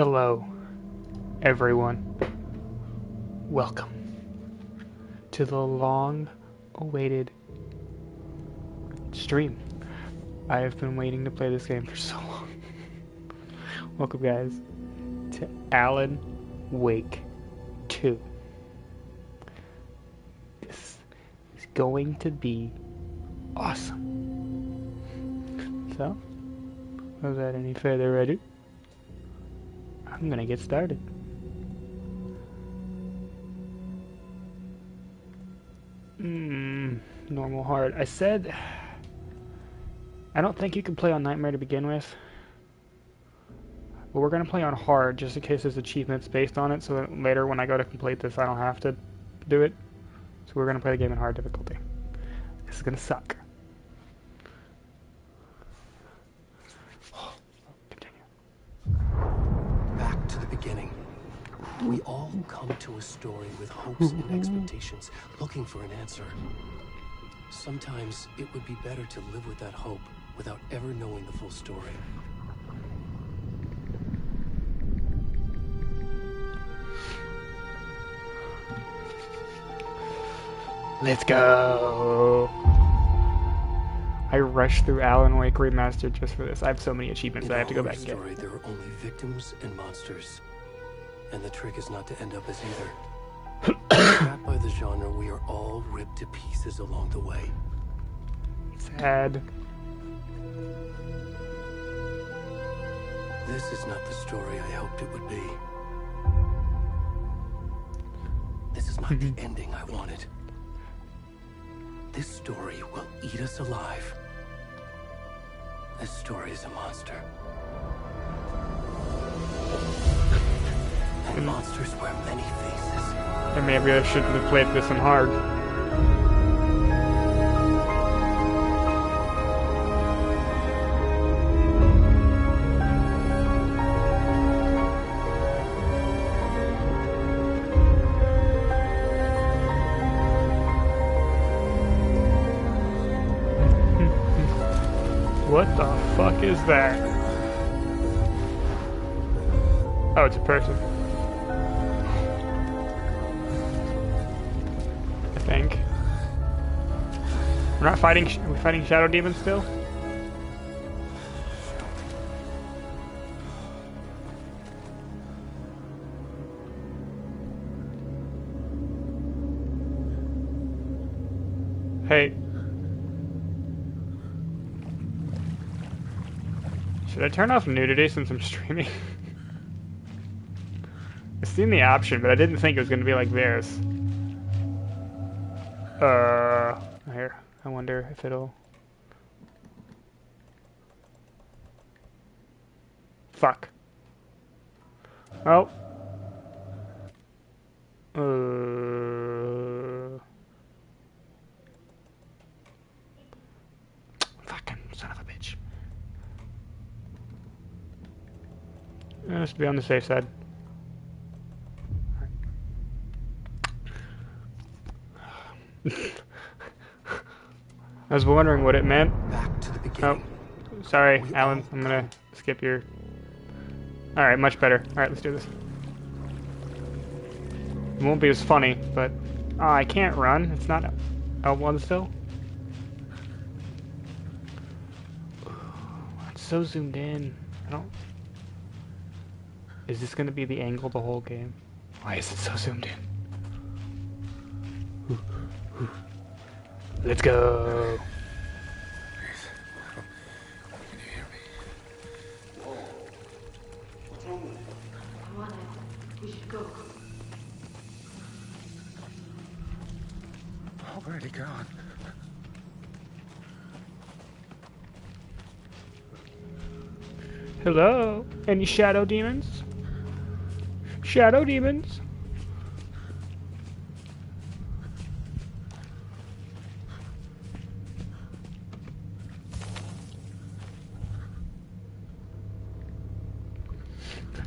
Hello, everyone. Welcome to the long-awaited stream. I have been waiting to play this game for so long. Welcome, guys, to Alan Wake 2. This is going to be awesome. So, without any further ado, I'm gonna get started. Normal hard. I said I don't think you can play on Nightmare to begin with, but we're gonna play on hard just in case there's achievements based on it, so that later when I go to complete this I don't have to do it. So we're gonna play the game in hard difficulty. This is gonna suck. Back to the beginning. We all come to a story with hopes and expectations, looking for an answer. Sometimes it would be better to live with that hope without ever knowing the full story. Let's go! I rushed through Alan Wake Remastered just for this. I have so many achievements that I have to go back and get. In our story, there are only victims and monsters. And the trick is not to end up as either. Trapped by the genre, we are all ripped to pieces along the way. Sad. This is not the story I hoped it would be. This is not the ending I wanted. This story will eat us alive. This story is a monster. And monsters wear many faces. And maybe I shouldn't have played this on hard. What the fuck is that? Oh, it's a person. I think. We're not fighting. Are we fighting shadow demons still? Hey. Should I turn off nudity since I'm streaming? I've seen the option, but I didn't think it was going to be like this. Here. I wonder if it'll... Fuck. Oh. Fucking son of a bitch. Let's be on the safe side. I was wondering what it meant. Back to the beginning. Oh, sorry, Alan. I'm gonna skip your... Alright, much better. Alright, let's do this. It won't be as funny, but... Oh, I can't run. It's not L1 still. It's so zoomed in. I don't... Is this gonna be the angle the whole game? Why is it so zoomed in? Let's go. Please. Can you hear me? Come on, Ed. We should go. Already gone. Hello? Any shadow demons? Shadow demons?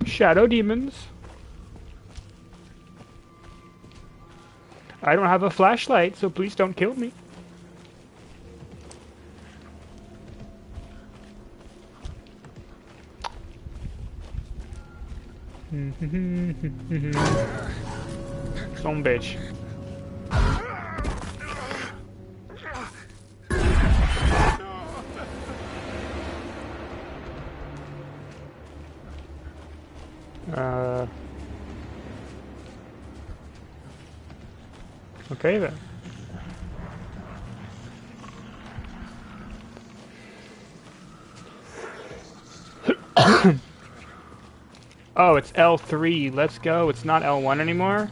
Shadow demons? I don't have a flashlight, so please don't kill me. Some bitch. Okay then. Oh, it's L3. Let's go. It's not L1 anymore.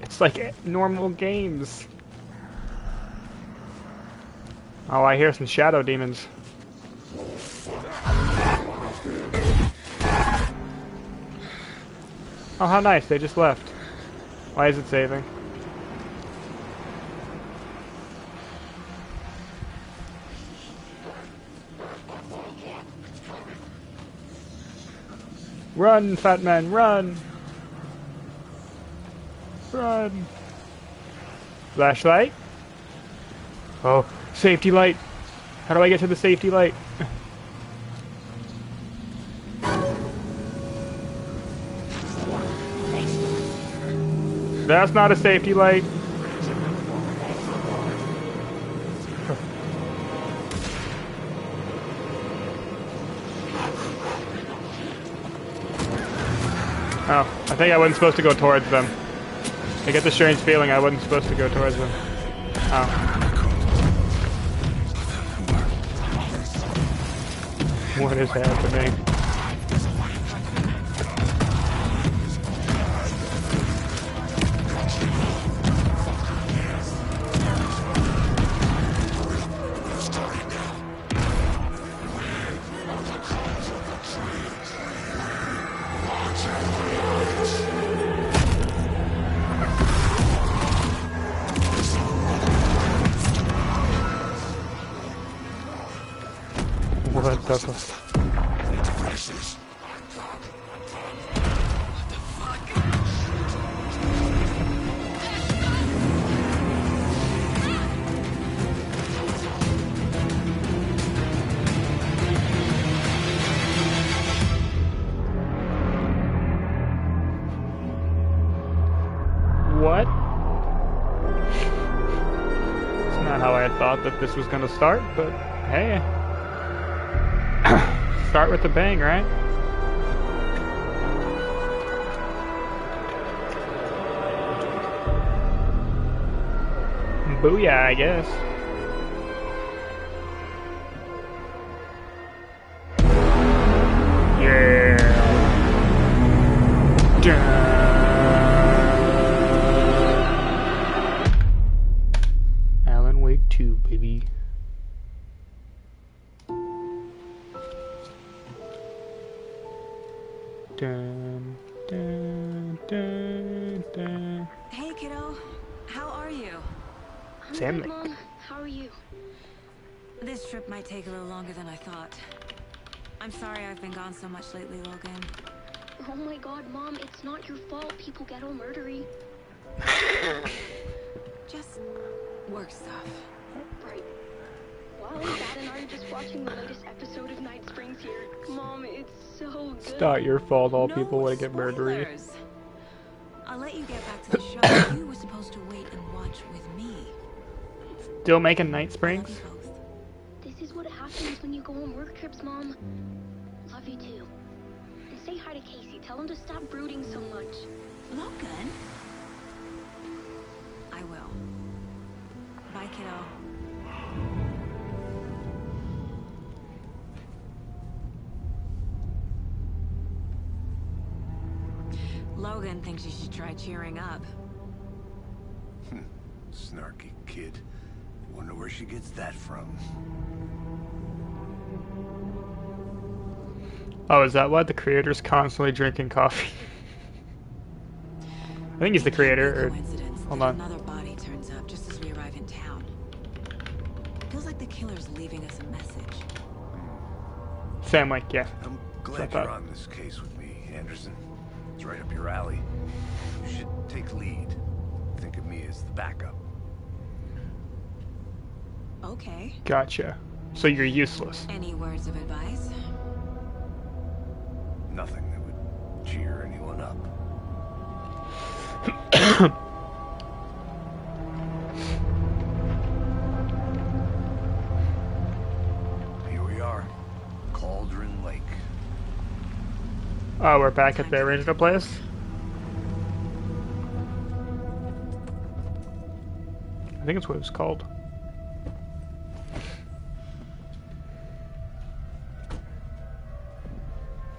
It's like normal games. Oh, I hear some shadow demons. Oh, how nice. They just left. Why is it saving? Run, fat man, run! Run! Flashlight? Oh, safety light! How do I get to the safety light? That's not a safety light. Oh, I think I wasn't supposed to go towards them. I get the strange feeling I wasn't supposed to go towards them. Oh. What is happening? What the fuck? What? It's not how I had thought that this was gonna start, but hey. Start with a bang, right? Booyah, I guess. Yeah. Alan Wake 2, baby. Dun, dun, dun, dun. Hey, kiddo. How are you? I'm Sam, good, Mom. How are you? This trip might take a little longer than I thought. I'm sorry I've been gone so much lately, Logan. Oh my god, Mom, it's not your fault people get all murdery. Just work stuff. Right. While Dad and I are just watching the latest episode of Night Springs here. Mom, it's so good. It's not your fault all No people want to get murdery. spoilers. I'll let you get back to the show. You were supposed to wait and watch with me. Still making Night I love Springs? you both. This is what happens when you go on work trips, Mom. Love you too. And say hi to Casey. Tell him to stop brooding so much. Logan? I will. Bye, kiddo. Logan thinks you should try cheering up. Snarky kid. Wonder where she gets that from. Oh, is that why the creator's constantly drinking coffee? I think he's the creator, or... Coincidence Hold that on. another body turns up just as we arrive in town. Feels like the killer's leaving us a message. Sam, like, yeah. I'm glad Shut you're up. on this case with me, Anderson. It's right up your alley. You should take lead. Think of me as the backup. Okay. Gotcha. So you're useless. Any words of advice? Nothing that would cheer anyone up. Here we are, Cauldron Lake. Oh, we're back at the original place? I think it's what it was called.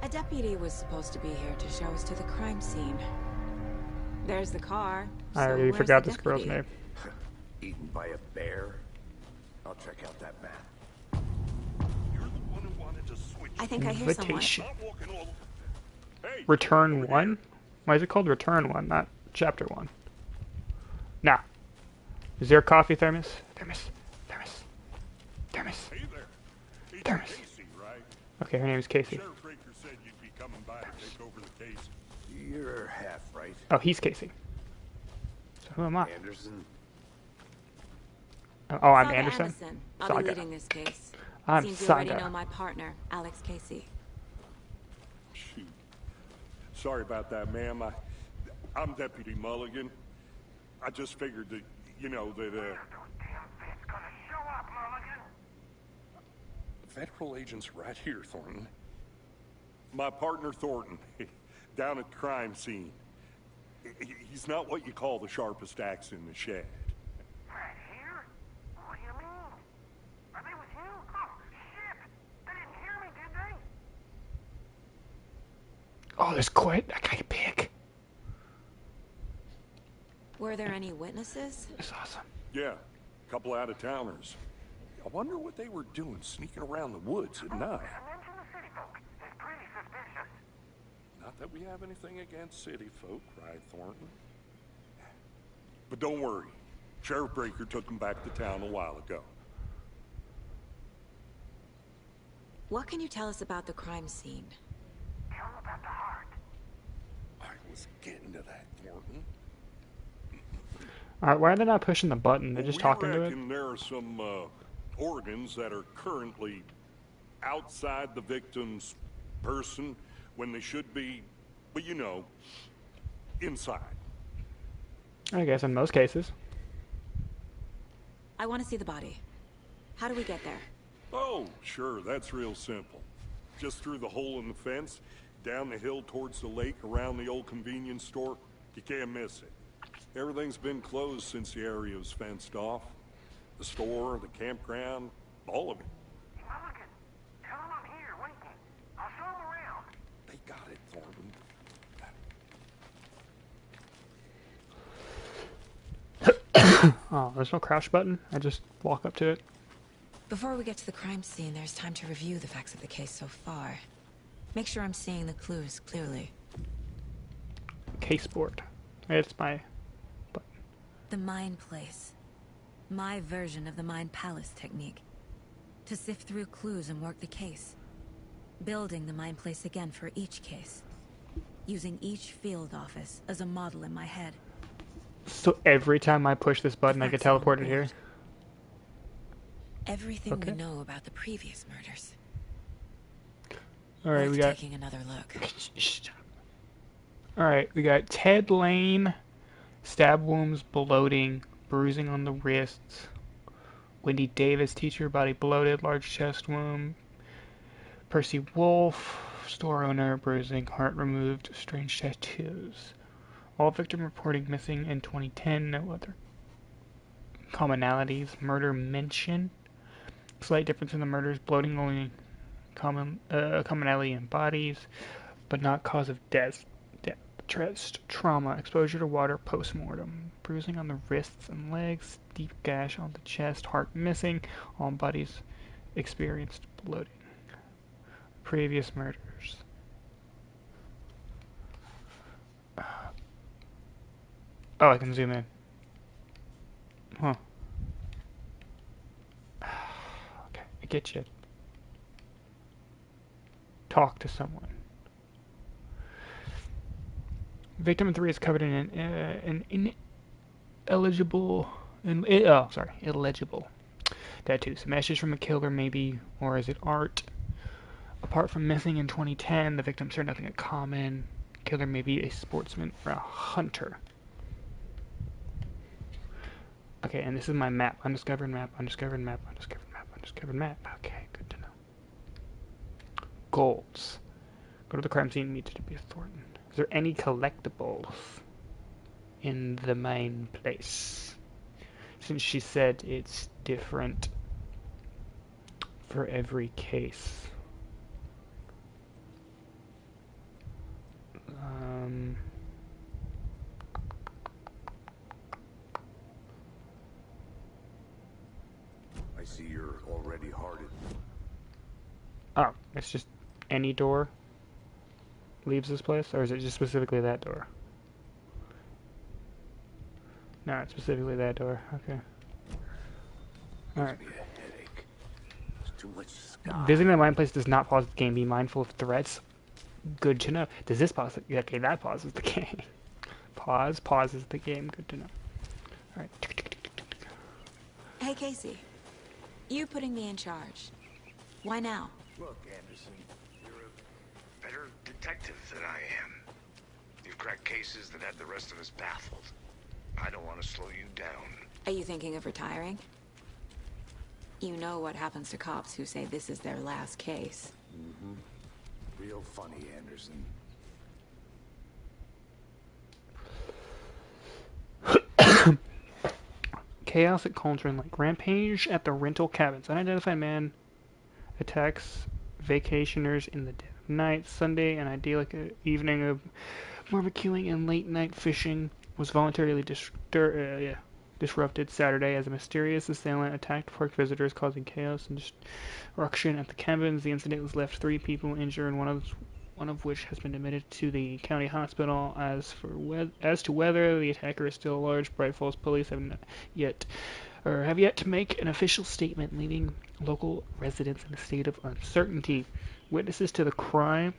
A deputy was supposed to be here to show us to the crime scene. There's the car. I so already where's forgot the this girl's deputy? name. Eaten by a bear? I'll check out that map. I think I hear someone. Invitation. Return 1? Why is it called Return 1, not Chapter 1? Nah. Is there a coffee thermos? Thermos. Hey there. It's Thermos. Casey, right? Okay, her name is Casey. Sheriff Baker said you'd be coming by to take over the case. You're half right. Oh, he's Casey. So who am I? Anderson. Oh, I'm Saga Anderson? I'll Saga. be leading this case. I'm Seems you already Saga. know my partner, Alex Casey. Shoot. Sorry about that, ma'am. I'm Deputy Mulligan. I just figured that, you know, that, Federal agents right here, Thornton. My partner, Thornton, down at the crime scene. He's not what you call the sharpest axe in the shed. Right here? What do you mean? Are they with you? Oh, shit! They didn't hear me, did they? Oh, there's Quit. I got a pick. Were there any witnesses? That's awesome. Yeah, a couple out-of-towners. I wonder what they were doing sneaking around the woods at night. Mention the city folk. It's pretty suspicious. Not that we have anything against city folk, right, Thornton? But don't worry. Sheriff Baker took them back to town a while ago. What can you tell us about the crime scene? Tell them about the heart. I was getting to that, Thornton. Alright, why are they not pushing the button? They're just talking to it? We reckon there are some organs that are currently outside the victim's person when they should be, well, you know, inside. I guess in most cases. I want to see the body. How do we get there? Oh, sure, that's real simple. Just through the hole in the fence, down the hill towards the lake, around the old convenience store. You can't miss it. Everything's been closed since the area was fenced off. The store, the campground, all of it. Mulligan, tell them I'm here, waiting. I'll show them around. They got it, Thornton. Oh, there's no crouch button? I just walk up to it? Before we get to the crime scene, there's time to review the facts of the case so far. Make sure I'm seeing the clues clearly. Case board. It's my button. The Mind Place. My version of the Mind Palace technique. To sift through clues and work the case. Building the Mind Place again for each case. Using each field office as a model in my head. So every time I push this button, I get teleported here? Everything Okay. we know about the previous murders. Alright, Worth we got... taking another look. Alright, we got Ted Lane, stab wounds, bloating, bruising on the wrists. Wendy Davis, teacher, body bloated, large chest wound. Percy Wolf, store owner, bruising, heart removed, strange tattoos. All victim reporting missing in 2010, no other commonalities. Murder mention. Slight difference in the murders, bloating only commonality in bodies, but not cause of death. Chest trauma, exposure to water post-mortem, bruising on the wrists and legs, deep gash on the chest, heart missing, all bodies experienced bloating. Previous murders. Oh, I can zoom in. Huh. Okay, I get you. Talk to someone. Victim 3 is covered in an illegible tattoo. Some message from a killer, maybe, or is it art? Apart from missing in 2010, the victims share nothing in common. Killer may be a sportsman or a hunter. Okay, and this is my map. Undiscovered map, undiscovered map, undiscovered map, undiscovered map. Okay, good to know. Goals. Go to the crime scene, meet Detective Thornton. Is there any collectibles in the main place? Since she said it's different for every case. I see you're already hearted. Oh, it's just any door leaves this place, or is it just specifically that door? No, it's specifically that door. Okay. Alright. Gives me a headache. There's too much sky. Visiting the mine place does not pause the game. Be mindful of threats. Good to know. Does this pause it? Okay, that pauses the game. Pauses the game. Good to know. Alright. Hey, Casey. You putting me in charge. Why now? Look, Anderson, you're a better detective than I am. You've cracked cases that had the rest of us baffled. I don't want to slow you down. Are you thinking of retiring? You know what happens to cops who say this is their last case. Mm-hmm. Real funny, Anderson. Chaos at Cauldron Lake. Rampage at the rental cabins. Unidentified man attacks vacationers in the dead of night. Sunday, an idyllic evening of barbecuing and late night fishing was voluntarily disrupted Saturday as a mysterious assailant attacked park visitors, causing chaos and destruction at the cabins. The incident has left 3 people injured, one of which has been admitted to the county hospital. As to whether the attacker is still large, Bright Falls police have yet to make an official statement, leaving local residents in a state of uncertainty. Witnesses to the crime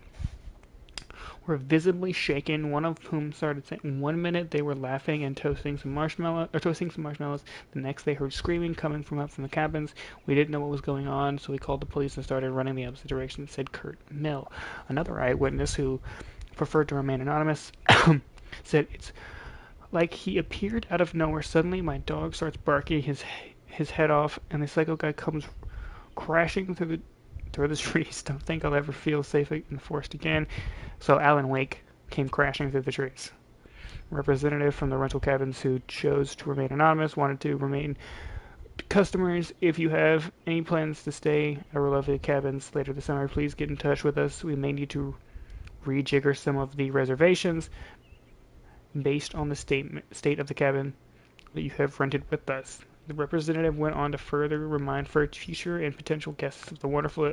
were visibly shaken, one of whom started saying 1 minute they were laughing and toasting some marshmallows. The next they heard screaming coming from up from the cabins. We didn't know what was going on, so we called the police and started running the opposite direction, said Kurt Mill. Another eyewitness, who preferred to remain anonymous, said it's like he appeared out of nowhere. Suddenly my dog starts barking his head off, and the psycho guy comes crashing through the trees. Don't think I'll ever feel safe in the forest again. So Alan Wake came crashing through the trees. Representative from the rental cabins who chose to remain anonymous wanted to remain customers. If you have any plans to stay at our lovely cabins later this summer, please get in touch with us. We may need to rejigger some of the reservations based on the state of the cabin that you have rented with us. The representative went on to further remind for future and potential guests of the wonderful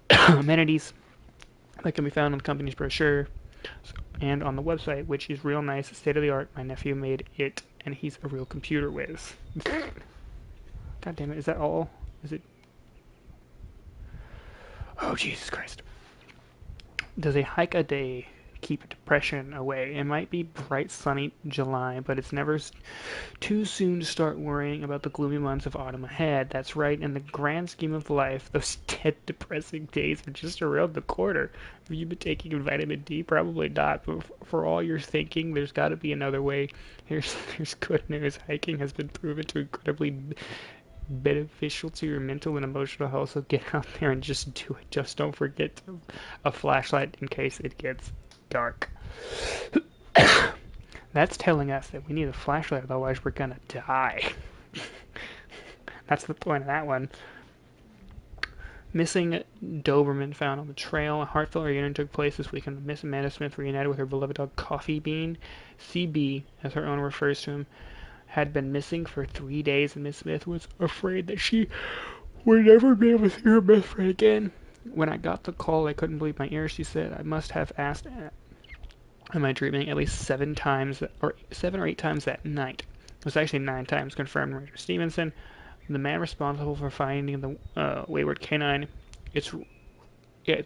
amenities that can be found on the company's brochure and on the website, which is real nice, state-of-the-art. My nephew made it, and he's a real computer whiz. God damn it, is that all? Is it? Oh, Jesus Christ. Does a hike a day keep depression away? It might be bright, sunny July, but it's never too soon to start worrying about the gloomy months of autumn ahead. That's right, in the grand scheme of life, those dead, depressing days are just around the corner. Have you been taking vitamin D? Probably not, but for all your thinking, there's got to be another way. Here's good news. Hiking has been proven to incredibly beneficial to your mental and emotional health, so get out there and just do it. Just don't forget a flashlight in case it gets dark. That's telling us that we need a flashlight, otherwise we're gonna die. That's the point of that one. Missing Doberman found on the trail. A heartfelt reunion took place this weekend. Miss Amanda Smith reunited with her beloved dog Coffee Bean. CB, as her owner refers to him, had been missing for 3 days, and Miss Smith was afraid that she would never be able to see her best friend again. When I got the call, I couldn't believe my ears. She said, I must have asked, am I dreaming, at least 7 or 8 times that night. It was actually 9 times, confirmed Roger Stevenson, the man responsible for finding the wayward canine. It's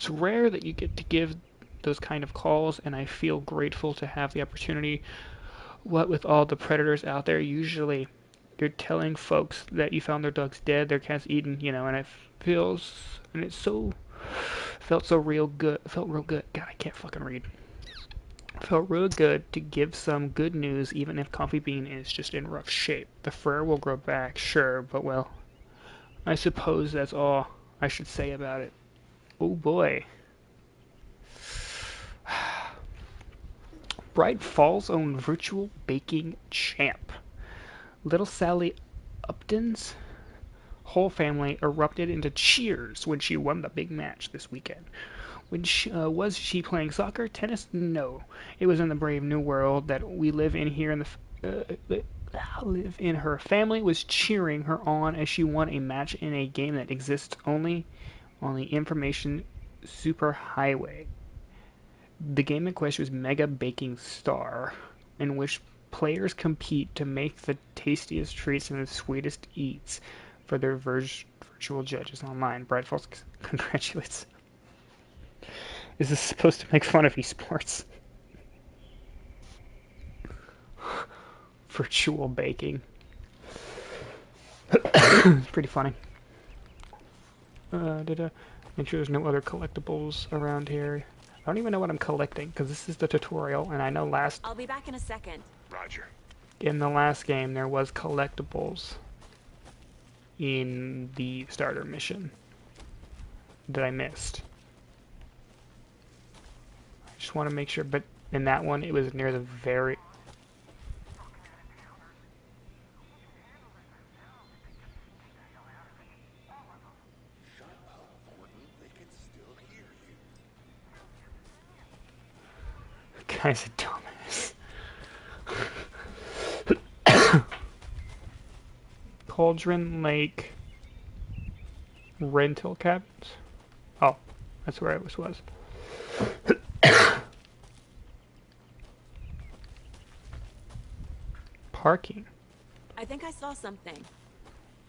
rare that you get to give those kind of calls, and I feel grateful to have the opportunity. What with all the predators out there, usually you're telling folks that you found their dogs dead, their cats eaten, and it felt real good. God, I can't fucking read. Felt real good to give some good news even if Coffee Bean is just in rough shape. The fur will grow back, sure, but well, I suppose that's all I should say about it. Oh boy. Bright Falls' own virtual baking champ. Little Sally Upton's whole family erupted into cheers when she won the big match this weekend. Was she playing soccer, tennis? No. It was in the brave new world that we live in here in live in. Her family was cheering her on as she won a match in a game that exists only on the information superhighway. The game in question was Mega Baking Star, in which players compete to make the tastiest treats and the sweetest eats for their virtual judges online. Bright Falls congratulates. Is this supposed to make fun of esports? Virtual baking. Pretty funny. Make sure there's no other collectibles around here. I don't even know what I'm collecting because this is the tutorial, and I know I'll be back in a second. Roger. in the last game there was collectibles in the starter mission that I missed. I just want to make sure, but in that one it was near the very... Guy's a dumbass. Cauldron Lake rental cabins. Oh, that's where I was. Parking. I think I saw something.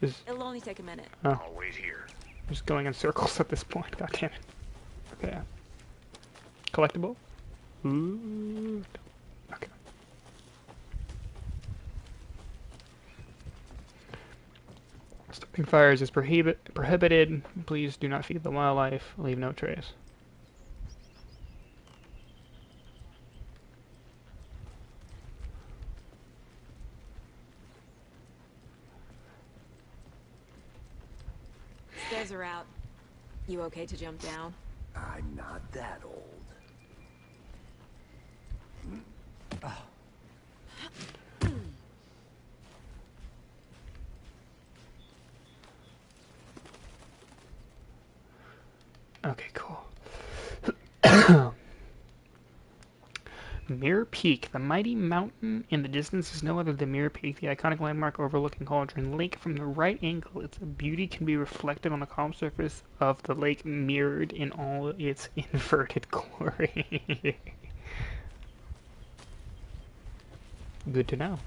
It'll only take a minute. Oh. I'll wait here. I'm just going in circles at this point. God damn it. Okay. Collectible? Ooh. Okay. Starting fires is prohibited. Please do not feed the wildlife. Leave no trace. Stairs are out. You okay to jump down? I'm not that old. Okay, cool. Mirror Peak. The mighty mountain in the distance is no other than Mirror Peak, the iconic landmark overlooking Cauldron Lake. From the right angle, its beauty can be reflected on the calm surface of the lake, mirrored in all its inverted glory. Good to know.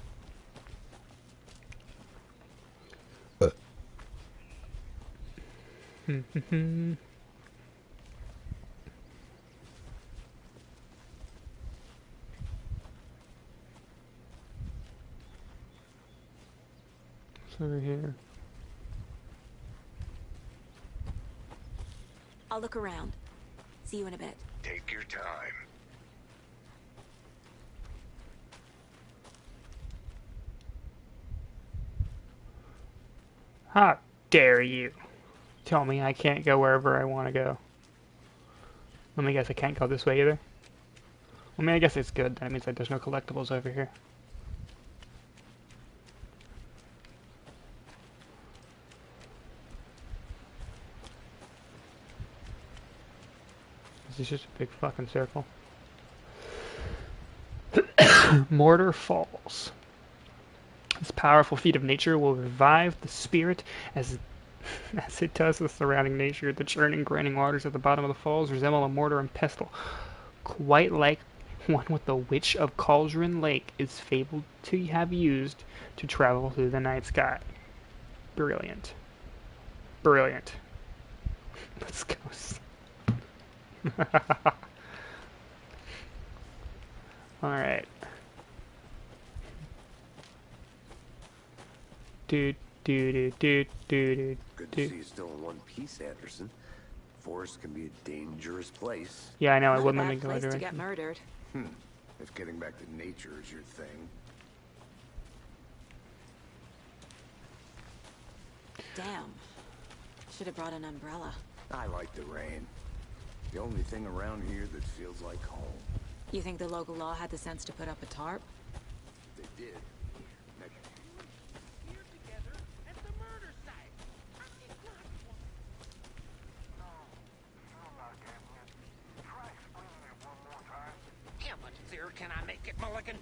Over here. I'll look around. See you in a bit. Take your time. How dare you tell me I can't go wherever I want to go? Let me guess, I can't go this way either? I mean, I guess it's good. That means that there's no collectibles over here. This is just a big fucking circle. Mortar Falls. This powerful feat of nature will revive the spirit as it does the surrounding nature. The churning, grinding waters at the bottom of the falls resemble a mortar and pestle, quite like one what the Witch of Cauldron Lake is fabled to have used to travel through the night sky. Brilliant. Brilliant. Let's go. Alright. Good to see you still in one piece, Anderson. Forest can be a dangerous place. Yeah, I know. I Not a wouldn't let bad me go place there. to get murdered. If getting back to nature is your thing. Damn. Should have brought an umbrella. I like the rain. The only thing around here that feels like home. You think the local law had the sense to put up a tarp? They did. Here together at the murder site. Try explaining it one more time. How much clearer can I make it, Mulligan?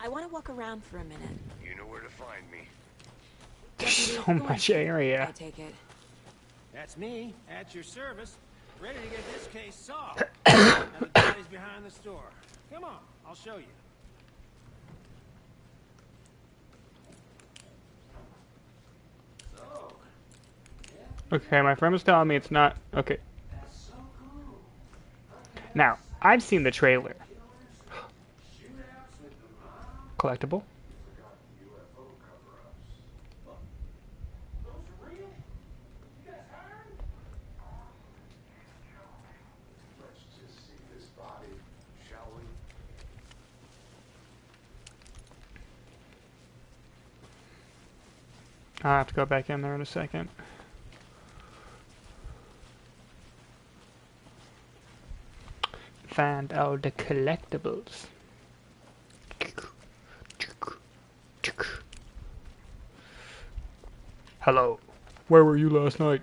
I want to walk around for a minute. You know where to find me. So much area. I take it. That's me, at your service, ready to get this case solved. Now the body's behind the store. Come on, I'll show you. Okay, my friend was telling me it's not... Okay. Now, I've seen the trailer. Collectible. I'll have to go back in there in a second. Find all the collectibles. Hello. Where were you last night?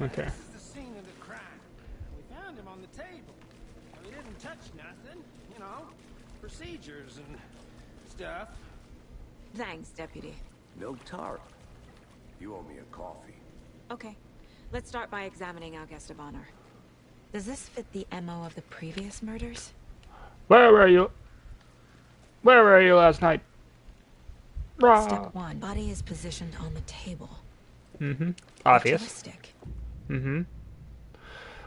Okay. This is the scene of the crime. We found him on the table. We didn't touch nothing, you know, procedures and stuff. Thanks, Deputy. No tarp. You owe me a coffee. Okay. Let's start by examining our guest of honor. Does this fit the MO of the previous murders? Where were you? Where were you last night? Rah. Step 1. Body is positioned on the table. Mm-hmm. Obvious. Ritualistic. Mm-hmm.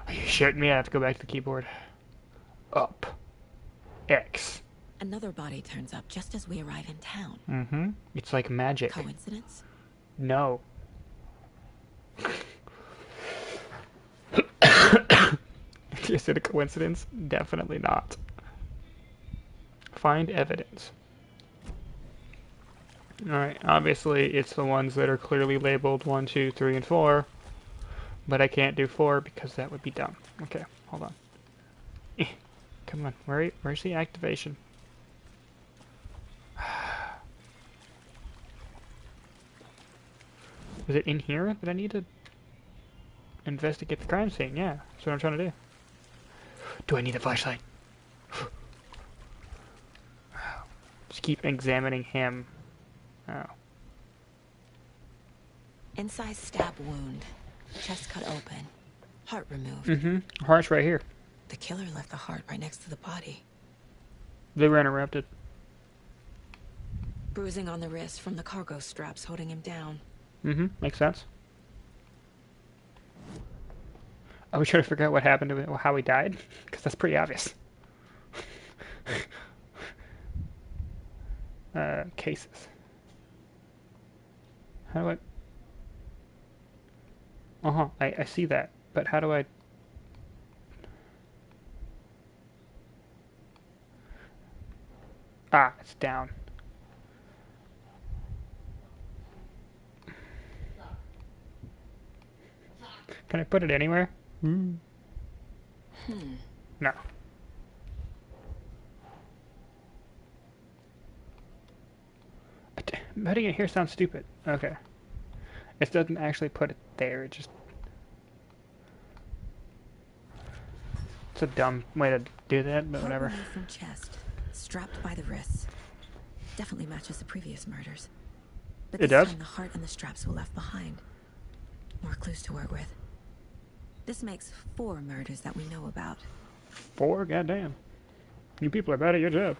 Are you shitting me? I have to go back to the keyboard. Up. X. Another body turns up just as we arrive in town. Mm-hmm. It's like magic. Coincidence? No. Is it a coincidence? Definitely not. Find evidence. Alright, obviously it's the ones that are clearly labeled 1, 2, 3, and 4. But I can't do 4 because that would be dumb. Okay, hold on. Come on, where's the activation? Is it in here that I need to investigate the crime scene? Yeah, that's what I'm trying to do. Do I need a flashlight? Just keep examining him. Oh. Incised stab wound. Chest cut open. Heart removed. Mm-hmm. Heart's right here. The killer left the heart right next to the body. They were interrupted. Bruising on the wrist from the cargo straps holding him down. Mm-hmm. Makes sense. Are we trying to figure out what happened to him, how he died? Because that's pretty obvious. Cases. How do I... Uh-huh, I see that. But how do I... Ah, it's down. Can I put it anywhere? No. Putting it here sounds stupid. Okay. It doesn't actually put it there, it just... It's a dumb way to do that, but whatever. Heart from chest, strapped by the wrists. Definitely matches the previous murders. But It this does? time the heart and the straps were left behind. More clues to work with. This makes 4 murders that we know about. 4? Goddamn. You people are bad at your job.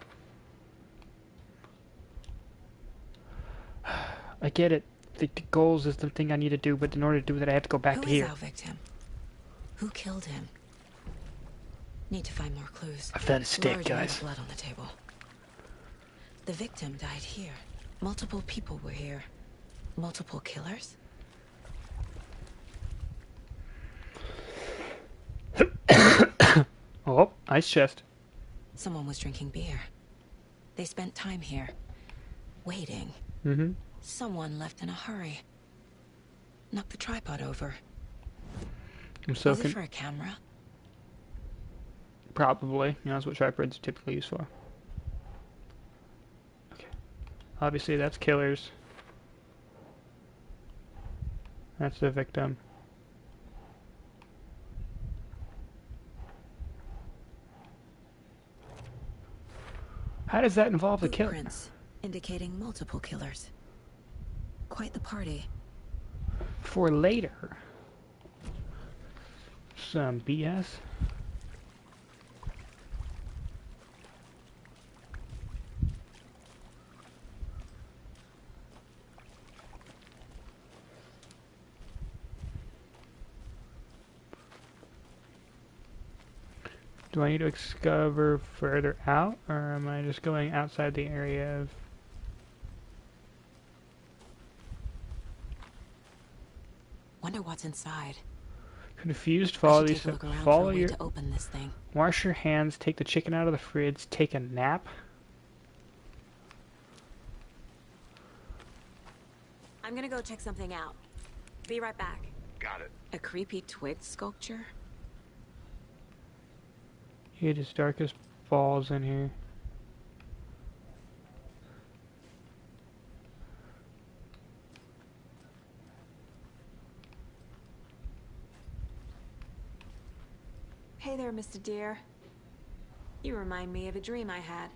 I get it. The goals is the thing I need to do, but in order to do that I have to go back Who to is here. our victim? Who killed him? Need to find more clues. I found a stick, Large amount guys. of blood on the table. The victim died here. Multiple people were here. Multiple killers? Ice chest. Someone was drinking beer. They spent time here, waiting. Mm-hmm. Someone left in a hurry. Knocked the tripod over. I'm so Was it for a camera? Probably. You know, that's what tripods are typically used for. Okay. Obviously, that's killers. That's the victim. How does that involve the killer? Footprints indicating multiple killers. Quite the party. For later. Some BS. Do I need to discover further out, or am I just going outside the area of... Wonder what's inside. Confused, follow these... Follow your... To open this thing. Wash your hands, take the chicken out of the fridge, take a nap. I'm gonna go check something out. Be right back. Got it. A creepy twig sculpture? It is dark as balls in here. Hey there, Mr. Deer. You remind me of a dream I had.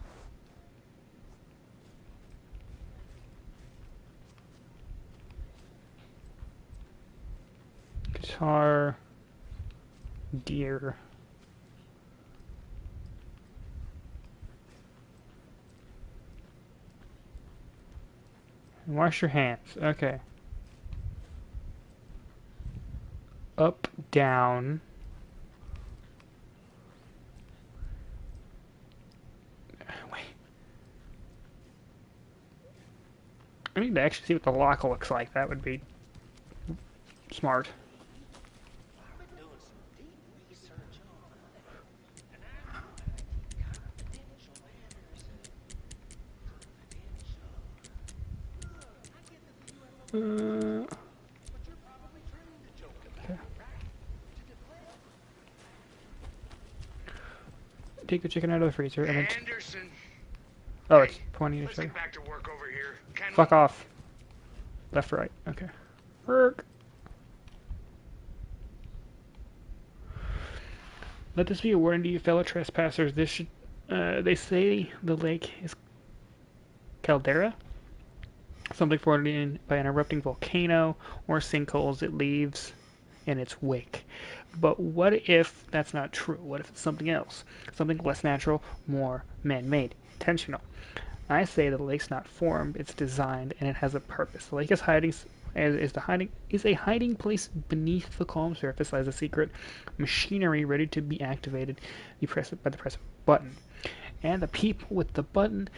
Guitar. Deer. Wash your hands. Okay. Up, down. Wait. I need to actually see what the lock looks like. That would be smart. Okay. Take the chicken out of the freezer and then... Anderson. Oh, it's pointing at Let's each other. get back to work over here. Can Fuck off. Left, right. Okay. Work. Let this be a warning to you, fellow trespassers. This should... they say the lake is caldera? Something formed by an erupting volcano or sinkholes it leaves in its wake. But what if that's not true? What if it's something else? Something less natural, more man-made, intentional. I say the lake's not formed, it's designed, and it has a purpose. The lake is a hiding place beneath the calm surface lies a secret machinery ready to be activated. You press it by the press of a button. And the people with the button,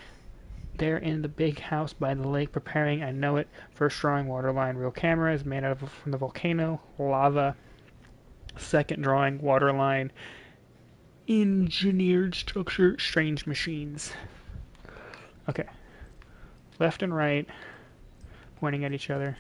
they're in the big house by the lake preparing, I know it, first drawing waterline, real camera is made out of from the volcano, lava. Second drawing, waterline, engineered structure, strange machines. Okay. Left and right, pointing at each other.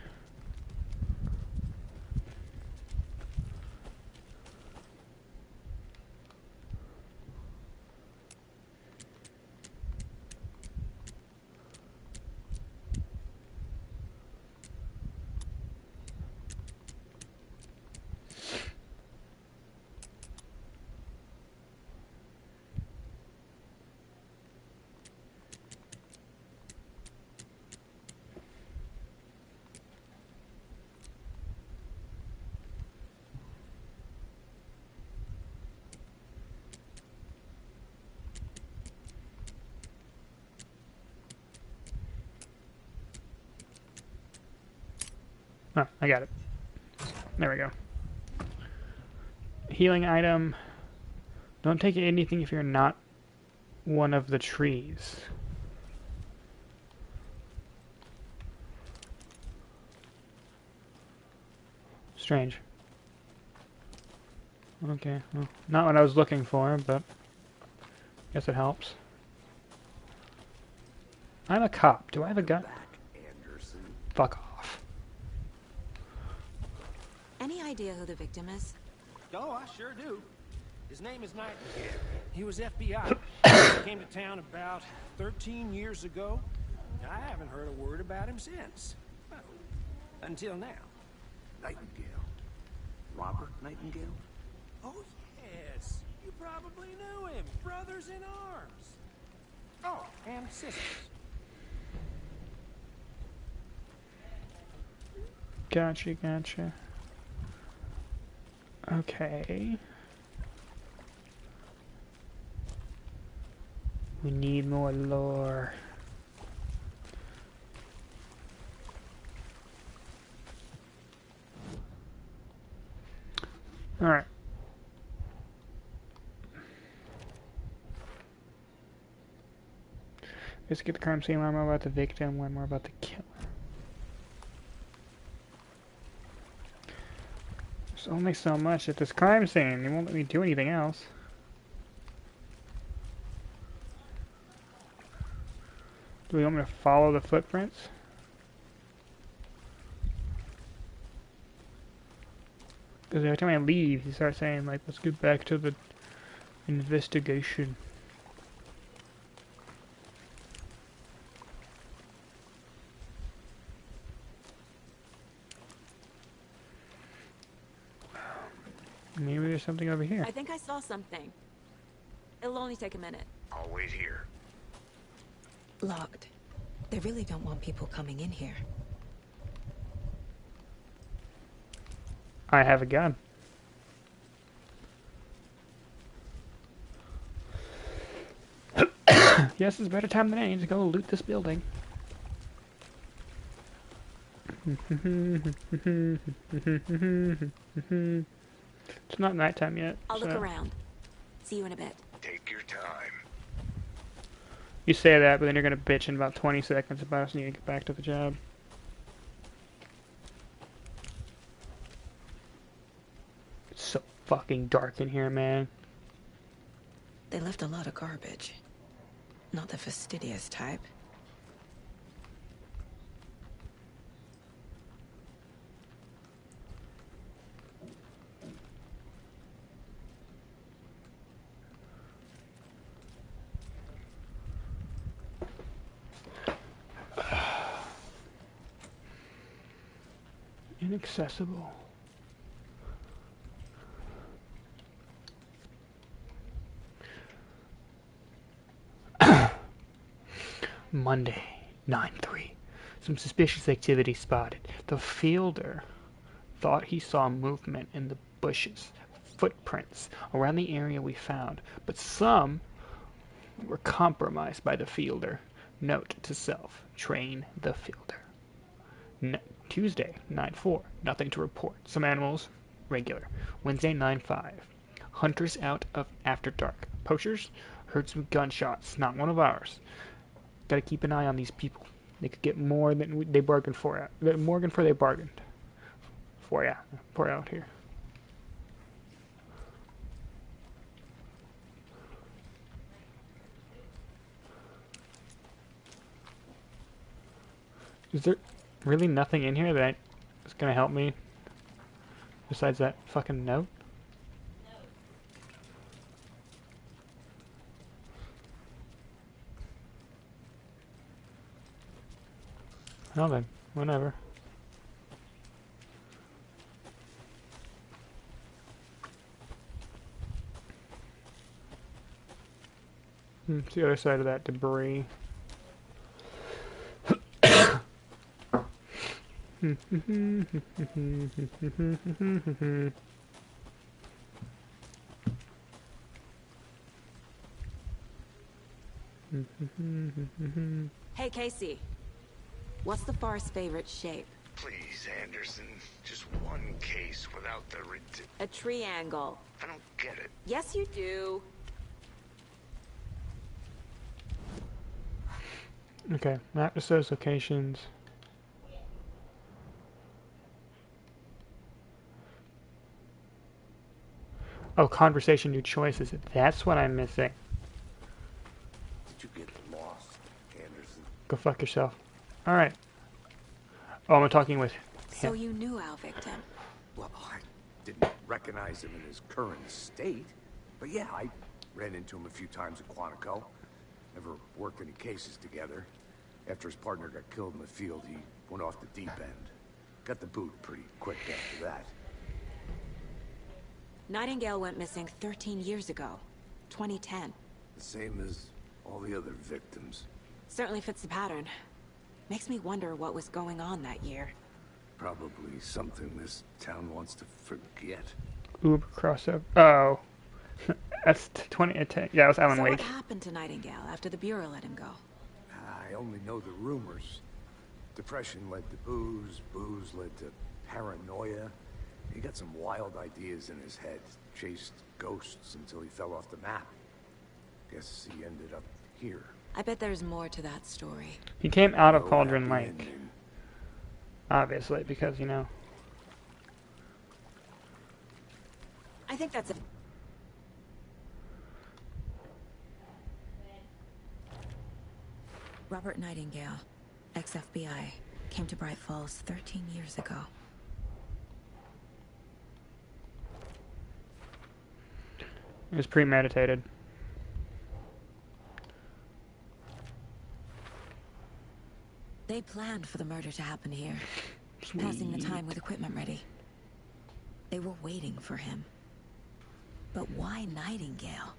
Oh, I got it. There we go. Healing item. Don't take anything if you're not one of the trees. Strange. Okay, well, not what I was looking for, but Guess it helps. I'm a cop. Do I have a gun? Anderson. Fuck off. Any idea who the victim is? Oh, I sure do. His name is Nightingale. He was FBI. He came to town about 13 years ago. I haven't heard a word about him since. Well, until now. Nightingale. Robert Nightingale? Oh, yes. You probably knew him. Brothers in arms. Oh, and sisters. Gotcha, gotcha. Okay. We need more lore. Alright. Let's get the crime scene, learn more about the victim, learn more about the killer. There's only so much at this crime scene. They won't let me do anything else. Do we want me to follow the footprints? Because every time I leave, he starts saying, like, let's get back to the investigation. Maybe there's something over here. I think I saw something. It'll only take a minute. I'll wait here. Locked. They really don't want people coming in here. I have a gun. Yes, it's a better time than any to go loot this building. It's not nighttime yet. I'll look around. See you in a bit. Take your time. You say that, but then you're gonna bitch in about 20 seconds about us needing to get back to the job. It's so fucking dark in here, man. They left a lot of garbage. Not the fastidious type. Inaccessible. Monday, 9/3. Some suspicious activity spotted. The fielder thought he saw movement in the bushes, footprints around the area we found, but some were compromised by the fielder. Note to self, train the fielder. Tuesday, 9/4. Nothing to report. Some animals, regular. Wednesday, 9/5. Hunters out of after dark. Poachers heard some gunshots. Not one of ours. Gotta keep an eye on these people. They could get more than they bargained for. More than they bargained for. Yeah, for out here. Is there really nothing in here that is gonna help me besides that fucking note? Well then, whatever. It's the other side of that debris. Hey, Casey. What's the far's favorite shape? Please, Anderson. Just one case without the A triangle. I don't get it. Yes, you do. Okay, map to source locations. Oh, conversation, new choices. That's what I'm missing. did you get lost, Anderson? Go fuck yourself. Alright. Oh, I'm talking with So him. you knew our victim? Well, I didn't recognize him in his current state. But yeah, I ran into him a few times at Quantico. Never worked any cases together. After his partner got killed in the field, he went off the deep end. Got the boot pretty quick after that. Nightingale went missing 13 years ago. 2010. The same as all the other victims. Certainly fits the pattern. Makes me wonder what was going on that year. Probably something this town wants to forget. Uber crossover. Oh. That's 2010. Yeah, it was Alan So Wake. what happened to Nightingale after the Bureau let him go? I only know the rumors. Depression led to booze, booze led to paranoia. He got some wild ideas in his head, chased ghosts until he fell off the map. Guess he ended up here. I bet there's more to that story. He came out of No Cauldron happy Lake. ending. Obviously, because, you know. I think that's it. Robert Nightingale, ex-FBI, came to Bright Falls 13 years ago. It was premeditated. They planned for the murder to happen here, passing the time with equipment ready. They were waiting for him. But why Nightingale?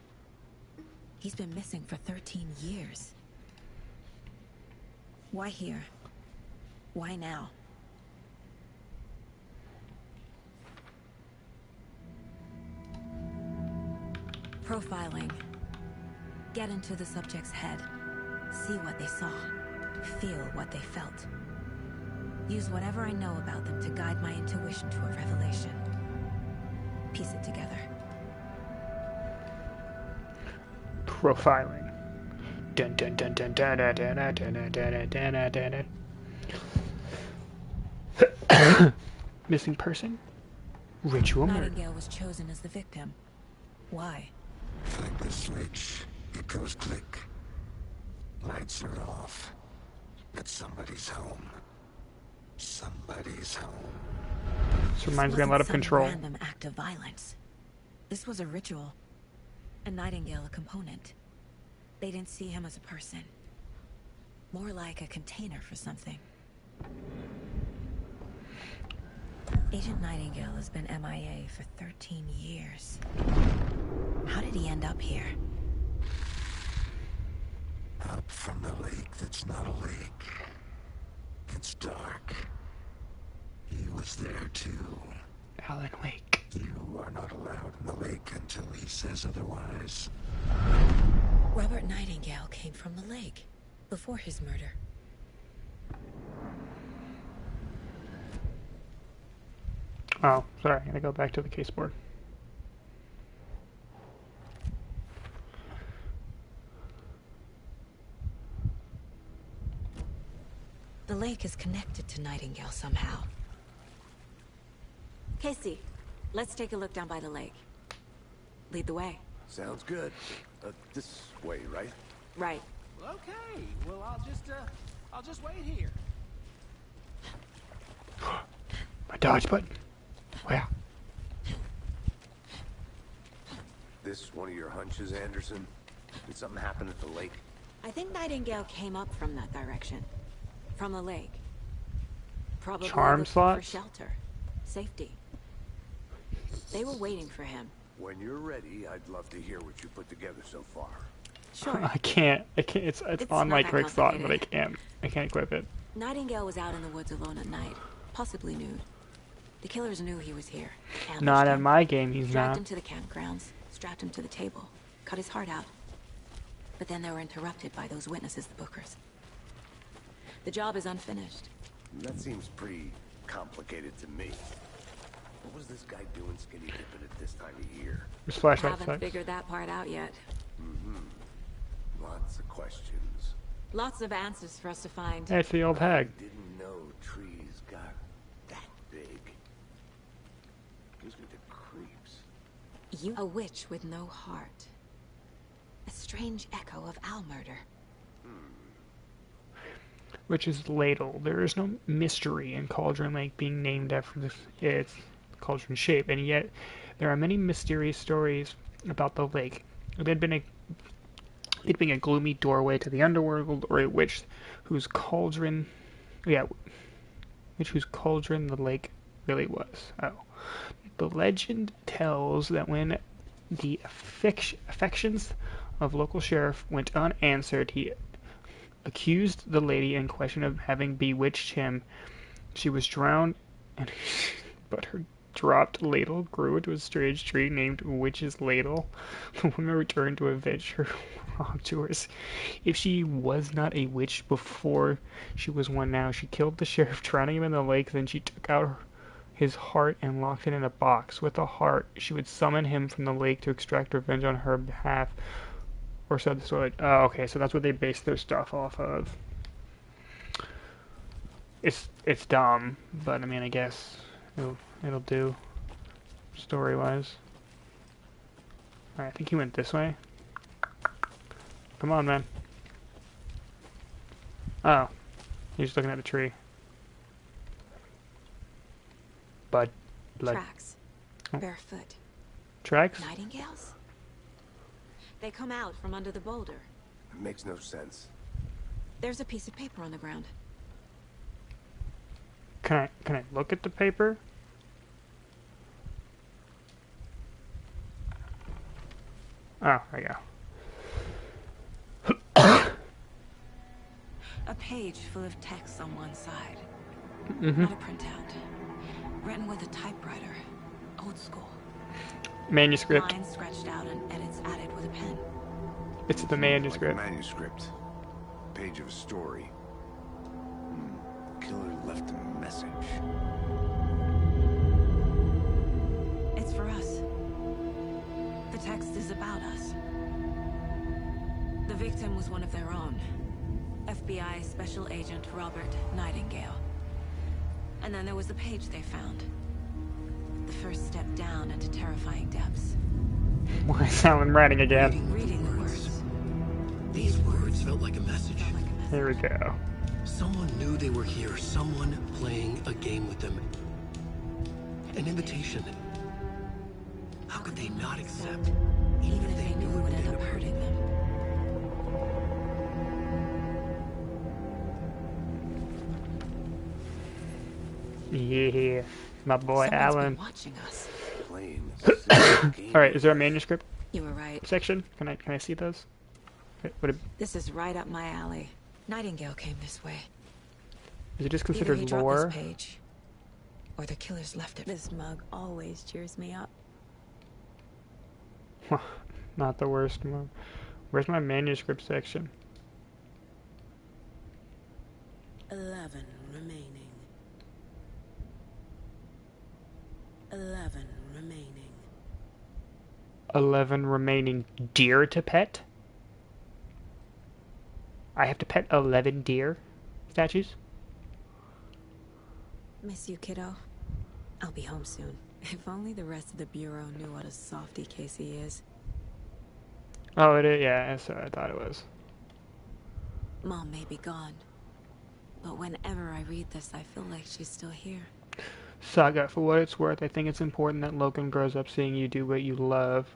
He's been missing for 13 years. Why here? Why now? Profiling. Get into the subject's head. See what they saw. Feel what they felt. Use whatever I know about them to guide my intuition to a revelation. Piece it together. Profiling. Dun dun dun dun dun dun dun dun dun dun dun dun dun. Missing person? Ritual murder. Nightingale was chosen as the victim. Why? Flick the switch. It goes click. Lights are off. But somebody's home. Somebody's home. This reminds me a lot of Control. Random act of violence. This was a ritual. And Nightingale a component. They didn't see him as a person. More like a container for something. Agent Nightingale has been MIA for 13 years. How did he end up here? Up from the lake that's not a lake. It's dark. He was there too. Alan Wake. You are not allowed in the lake until he says otherwise. Robert Nightingale came from the lake before his murder. Oh, sorry. I gotta go back to the case board. The lake is connected to Nightingale somehow. Casey, let's take a look down by the lake. Lead the way. Sounds good. This way, right? Right. Okay, well, I'll just wait here. My dodge button. Wow. This one of your hunches, Anderson? Did something happen at the lake? I think Nightingale came up from that direction. From the lake. Probably Charm looking slots? for shelter. Safety. They were waiting for him. When you're ready, I'd love to hear what you put together so far. Sure. I can't. It's on not my that quick slot, but I complicated. can't equip it. Nightingale was out in the woods alone at night. Possibly nude. The killers knew he was here. ambushed Not him, in my game, he's dragged not. him to the campgrounds, strapped him to the table, cut his heart out. But then they were interrupted by those witnesses, the Bookers. The job is unfinished. That seems pretty complicated to me. What was this guy doing skinny dipping at this time of year? Just flashlight Haven't sex. figured that part out yet. Lots of questions. Lots of answers for us to find. Hey, it's the old hag. Didn't know trees got that big. Gives me the creeps. You, a witch with no heart. A strange echo of Al murder. Which is Ladle. There is no mystery in Cauldron Lake being named after its cauldron shape, and yet there are many mysterious stories about the lake. It had been a gloomy doorway to the underworld, or a witch whose cauldron the lake really was. Oh. The legend tells that when the affections of local sheriff went unanswered, he accused the lady in question of having bewitched him. She was drowned, but her dropped ladle grew into a strange tree named Witch's Ladle. The woman returned to avenge her wrongdoers. If she was not a witch before she was one now, she killed the sheriff, drowning him in the lake. Then she took out his heart and locked it in a box. With the heart, she would summon him from the lake to extract revenge on her behalf. Or so the story. Oh, okay, so that's what they base their stuff off of. It's dumb, but I mean, I guess it'll do story-wise. Alright, I think he went this way. Come on, man. Oh, he's looking at the tree. Blood. Tracks. Oh. Barefoot. Tracks? Nightingales? They come out from under the boulder. It makes no sense. There's a piece of paper on the ground. Can I look at the paper? Oh, there you go. A page full of text on one side. Mm-hmm. Not a printout. Written with a typewriter. Old school. Manuscript. Lines scratched out and edits added with a pen. It's the manuscript. Like a manuscript. Page of a story. The killer left a message. It's for us. The text is about us. The victim was one of their own. FBI Special Agent Robert Nightingale. And then there was the page they found. The first step down into terrifying depths. Why is Alan writing again? Reading the words. These words felt like a message. Here we go. Someone knew they were here. Someone playing a game with them. An invitation. How could they not accept? Even if they knew it would end up hurting them. Yeah, my boy Someone's been Alan. watching us. All right, is there a manuscript You were right. section? Can I see those? This is right up my alley. Nightingale came this way. Is it just Either considered he dropped lore? this page, or the killers left it. This mug always cheers me up. Not the worst one. Where's my manuscript section? 11 remaining. 11 remaining. 11 remaining deer to pet? I have to pet 11 deer statues? Miss you, kiddo. I'll be home soon. If only the rest of the Bureau knew what a softy Casey is. Oh, it is? Yeah, that's what I thought it was. Mom may be gone, but whenever I read this, I feel like she's still here. Saga, for what it's worth, I think it's important that Logan grows up seeing you do what you love,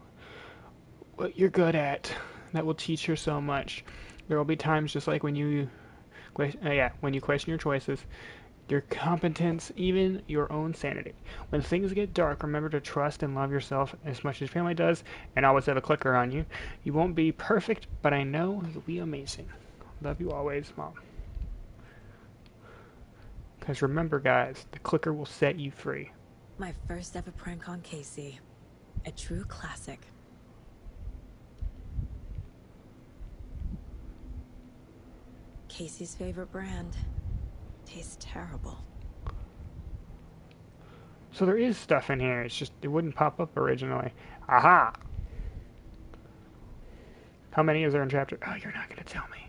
what you're good at. That will teach her so much. There will be times just like when you question your choices, your competence, even your own sanity. When things get dark, remember to trust and love yourself as much as family does, and always have a clicker on you. You won't be perfect, but I know you'll be amazing. Love you always, Mom. Because remember, guys, the clicker will set you free. My first ever prank on Casey. A true classic. Casey's favorite brand. Tastes terrible. So there is stuff in here, it's just, it wouldn't pop up originally. Aha! How many is there in chapter? Oh, you're not gonna tell me.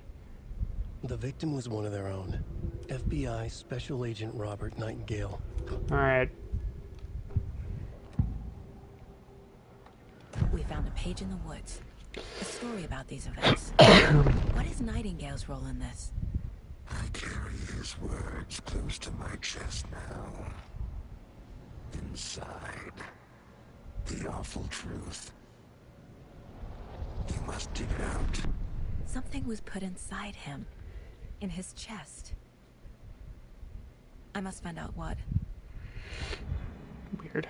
The victim was one of their own. FBI Special Agent Robert Nightingale. Alright. We found a page in the woods. A story about these events. What is Nightingale's role in this? I carry his words close to my chest now. Inside, the awful truth. You must dig it out. Something was put inside him. In his chest. I must find out what. Weird.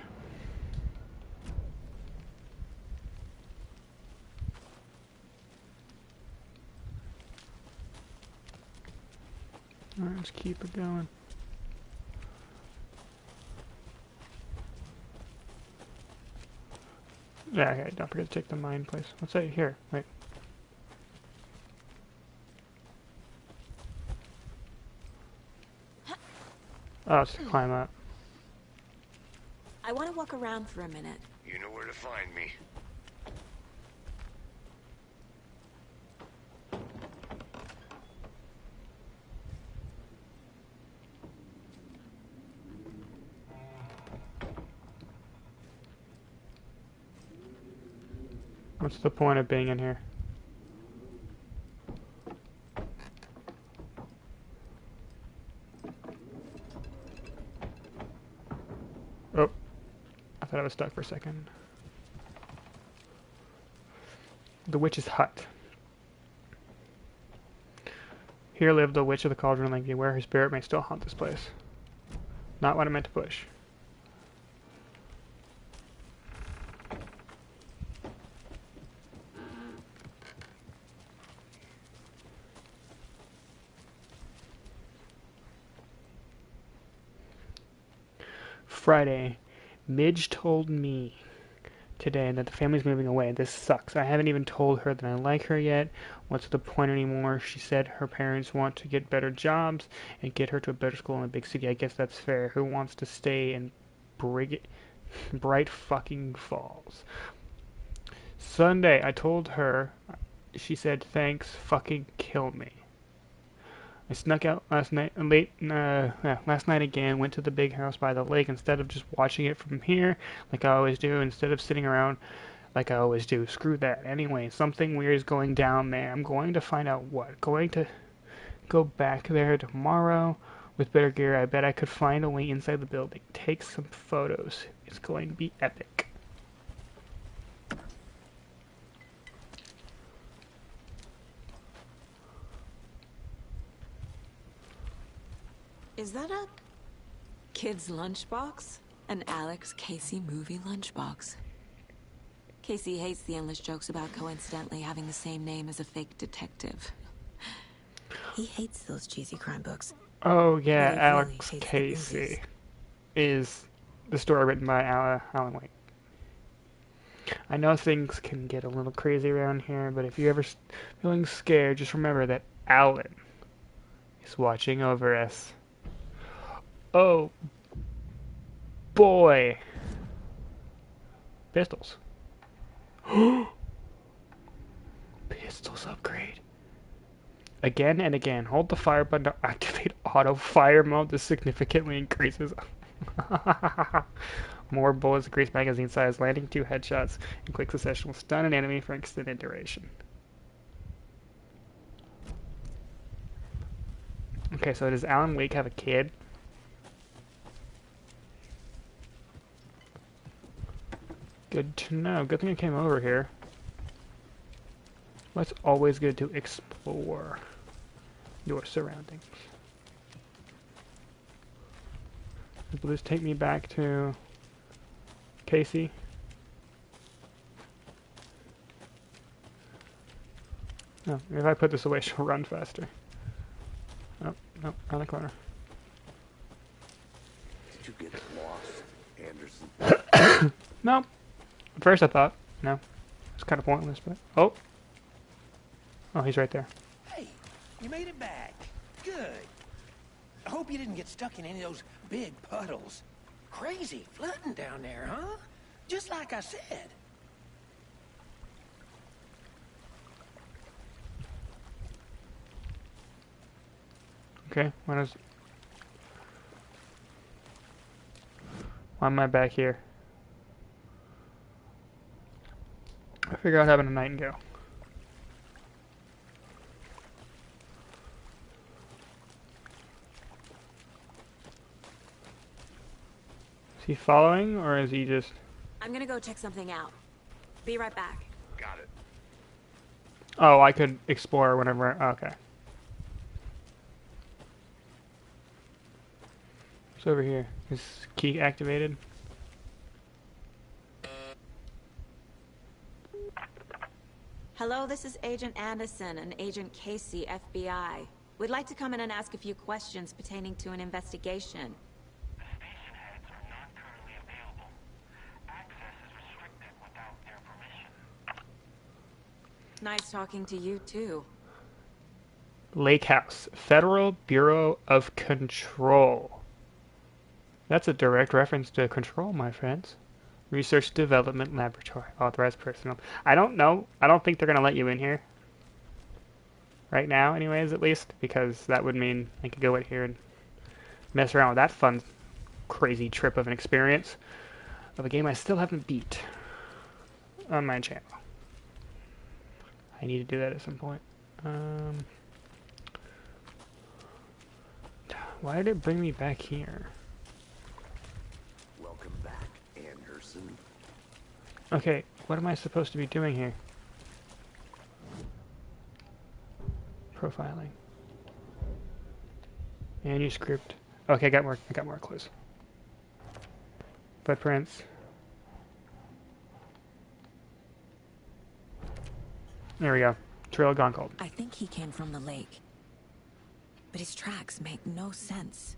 Alright, let's keep it going. Yeah, okay, don't forget to take the mine place. Let's say here, wait. Oh, it's to climb up. I want to walk around for a minute. You know where to find me. What's the point of being in here? Oh, I thought I was stuck for a second. The witch's hut. Here lived the witch of the cauldron lake. Beware, her spirit may still haunt this place. Not what I meant to push. Friday. Midge told me today that the family's moving away. This sucks. I haven't even told her that I like her yet. What's the point anymore? She said her parents want to get better jobs and get her to a better school in a big city. I guess that's fair. Who wants to stay in Bright fucking Falls? Sunday, I told her. She said, thanks, fucking kill me. I snuck out last night again, went to the big house by the lake instead of just watching it from here like I always do, instead of sitting around like I always do. Screw that. Anyway, something weird is going down there. I'm going to find out what. Going to go back there tomorrow with better gear. I bet I could find a way inside the building. Take some photos. It's going to be epic. Is that a kid's lunchbox? An Alex Casey movie lunchbox. Casey hates the endless jokes about coincidentally having the same name as a fake detective. He hates those cheesy crime books. Oh yeah, Really Alex hates the Casey movies. is the story written by Alan Wake. I know things can get a little crazy around here, but if you're ever feeling scared, just remember that Alan is watching over us. Oh boy. Pistols. Pistols upgrade. Again and again. Hold the fire button to activate auto fire mode. This significantly increases. More bullets, increase magazine size, landing 2 headshots in quick succession will stun an enemy for extended duration. Okay, so does Alan Wake have a kid? Good to know. Good thing I came over here. Well, it's always good to explore your surroundings. Will this take me back to Casey? No, if I put this away, she'll run faster. Oh, no, around the corner. Did you get lost, Anderson? No. At first I thought, no. It's kind of pointless, but... Oh! Oh, he's right there. Hey, you made it back. Good. I hope you didn't get stuck in any of those big puddles. Crazy flooding down there, huh? Just like I said. Okay, why am I back here? I figure out having a nightingale. Is he following, or is he just... I'm gonna go check something out. Be right back. Got it. Oh, I could explore whenever... Okay. What's over here? Is key activated? Hello, this is Agent Anderson and Agent Casey, FBI. We'd like to come in and ask a few questions pertaining to an investigation. The station heads are not currently available. Access is restricted without their permission. Nice talking to you, too. Lake House, Federal Bureau of Control. That's a direct reference to Control, my friends. Research Development Laboratory. Authorized personnel. I don't know. I don't think they're going to let you in here. Right now, anyways, at least. Because that would mean I could go in here and mess around with that fun, crazy trip of an experience of a game I still haven't beat on my channel. I need to do that at some point. Why did it bring me back here? Welcome back, Anderson. Okay, what am I supposed to be doing here? Profiling. Manuscript. Okay, I got more clues. Footprints. There we go. Trail gone cold. I think he came from the lake. But his tracks make no sense.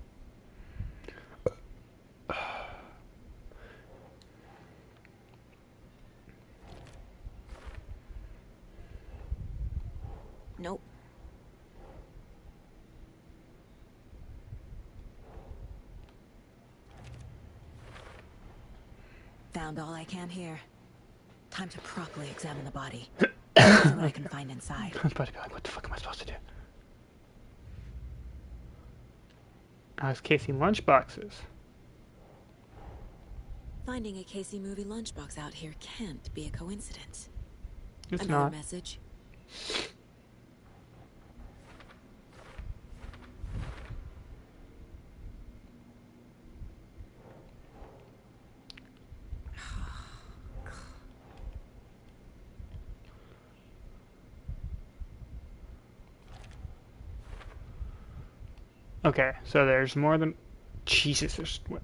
Nope. Found all I can here. Time to properly examine the body. See what I can find inside. I was about to be like, what the fuck am I supposed to do? Alex Casey lunchboxes. Finding a Casey movie lunchbox out here can't be a coincidence. It's Another not. message. Okay, so there's more than... Jesus, there's... What?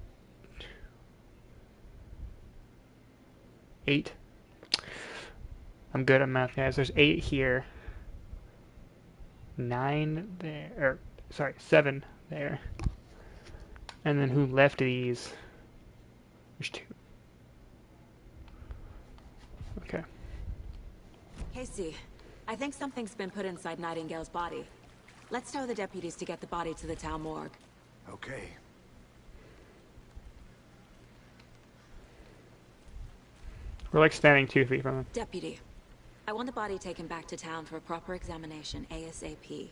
8? I'm good at math, guys. There's 8 here. 9 there. Or, sorry, 7 there. And then who left these? There's 2. Okay. Casey, I think something's been put inside Nightingale's body. Let's tell the deputies to get the body to the town morgue. Okay. We're like standing 2 feet from him. Deputy, I want the body taken back to town for a proper examination ASAP.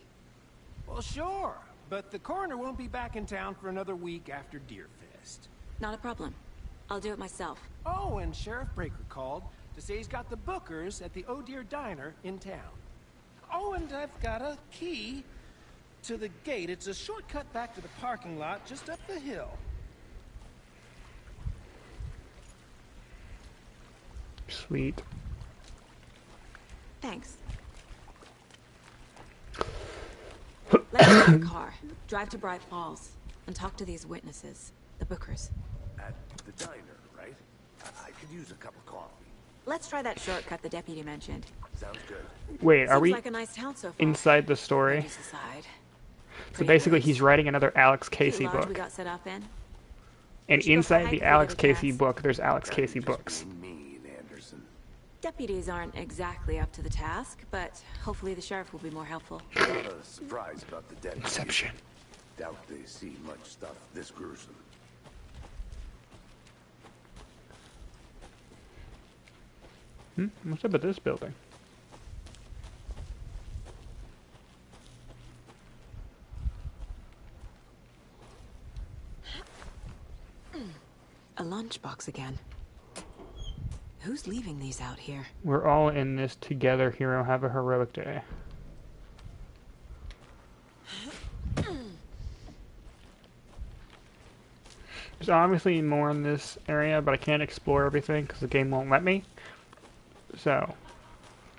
Well, sure, but the coroner won't be back in town for another week after Deerfest. Not a problem. I'll do it myself. Oh, and Sheriff Breaker called to say he's got the Bookers at the Oh Dear Diner in town. Oh, and I've got a key to the gate. It's a shortcut back to the parking lot just up the hill. Sweet. Thanks. Let's get in the car, drive to Bright Falls, and talk to these witnesses, the Bookers. At the diner, right? I could use a cup of coffee. Let's try that shortcut the deputy mentioned. Sounds good. Wait, are Seems we like a nice town so far. inside the story? Ladies aside. So Pretty basically nice. he's writing another Alex Cute Casey lodge book. we got set up in. And should go for a inside hike the through Alex the Casey grass. book, there's Alex Casey Just books. being mean, Anderson. Deputies aren't exactly up to the task, but hopefully the sheriff will be more helpful. Not a surprise about the dead. Inception. Doubt they see much stuff this gruesome. What's up with this building? A lunchbox again. Who's leaving these out here? We're all in this together, hero. Have a heroic day. There's obviously more in this area, but I can't explore everything because the game won't let me. So,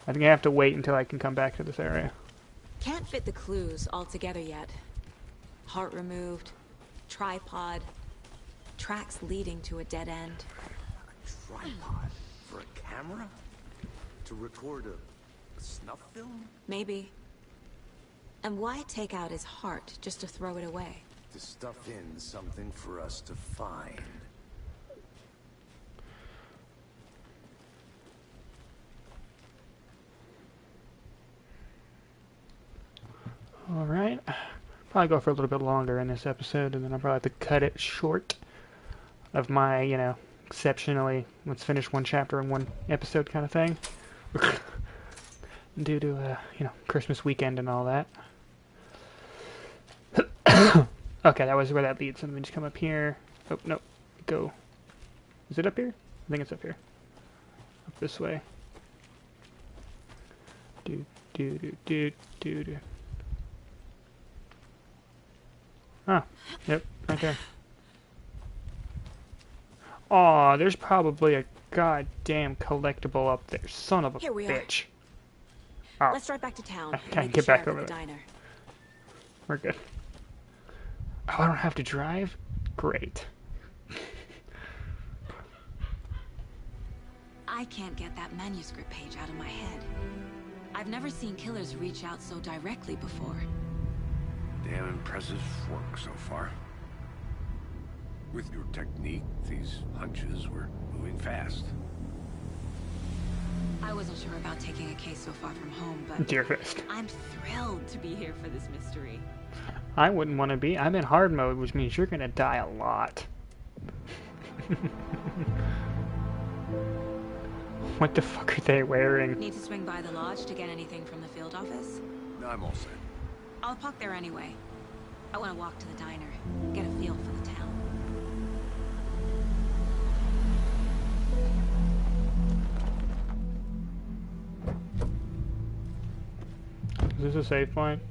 I think I have to wait until I can come back to this area. Can't fit the clues all together yet. Heart removed, tripod, tracks leading to a dead end. A tripod? For a camera? To record a snuff film? Maybe. And why take out his heart just to throw it away? To stuff in something for us to find. Alright. Probably go for a little bit longer in this episode, and then I'll probably have to cut it short of my, you know, exceptionally, let's finish one chapter in one episode kind of thing. Due to, you know, Christmas weekend and all that. Okay, that was where that leads. So let me just come up here. Oh, no. Go. Is it up here? I think it's up here. Up this way. Do. Ah, yep, right there. Aw, there's probably a goddamn collectible up there. Son of a Here we bitch. Are. Oh. Let's drive back to town. I can't get back over there. Diner. We're good. Oh, I don't have to drive? Great. I can't get that manuscript page out of my head. I've never seen killers reach out so directly before. Damn impressive work so far. With your technique, these hunches were moving fast. I wasn't sure about taking a case so far from home, but Dearest. I'm thrilled to be here for this mystery. I wouldn't want to be. I'm in hard mode, which means you're gonna die a lot. What the fuck are they wearing? Need to swing by the lodge to get anything from the field office? No, I'm all set. I'll park there anyway. I want to walk to the diner, get a feel for the town. Is this a save point?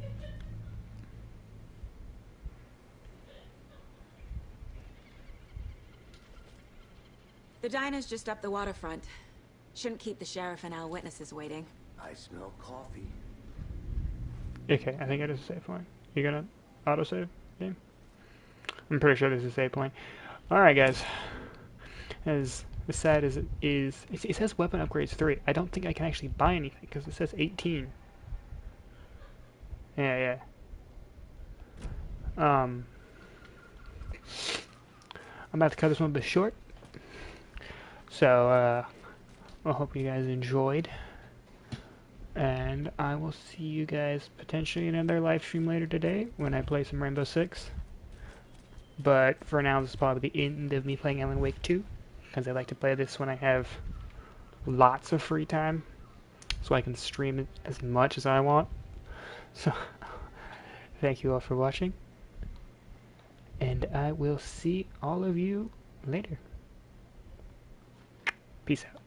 The diner's just up the waterfront. Shouldn't keep the sheriff and our witnesses waiting. I smell coffee. Okay, I think it is a save point. You gonna autosave game? I'm pretty sure this is a save point. Alright guys. As sad as it is, it says weapon upgrades 3. I don't think I can actually buy anything because it says 18. Yeah. I'm about to cut this one a bit short. So, I hope you guys enjoyed. And I will see you guys potentially in another live stream later today when I play some Rainbow Six. But for now, this is probably the end of me playing Alan Wake 2. Because I like to play this when I have lots of free time. So I can stream it as much as I want. So, thank you all for watching. And I will see all of you later. Peace out.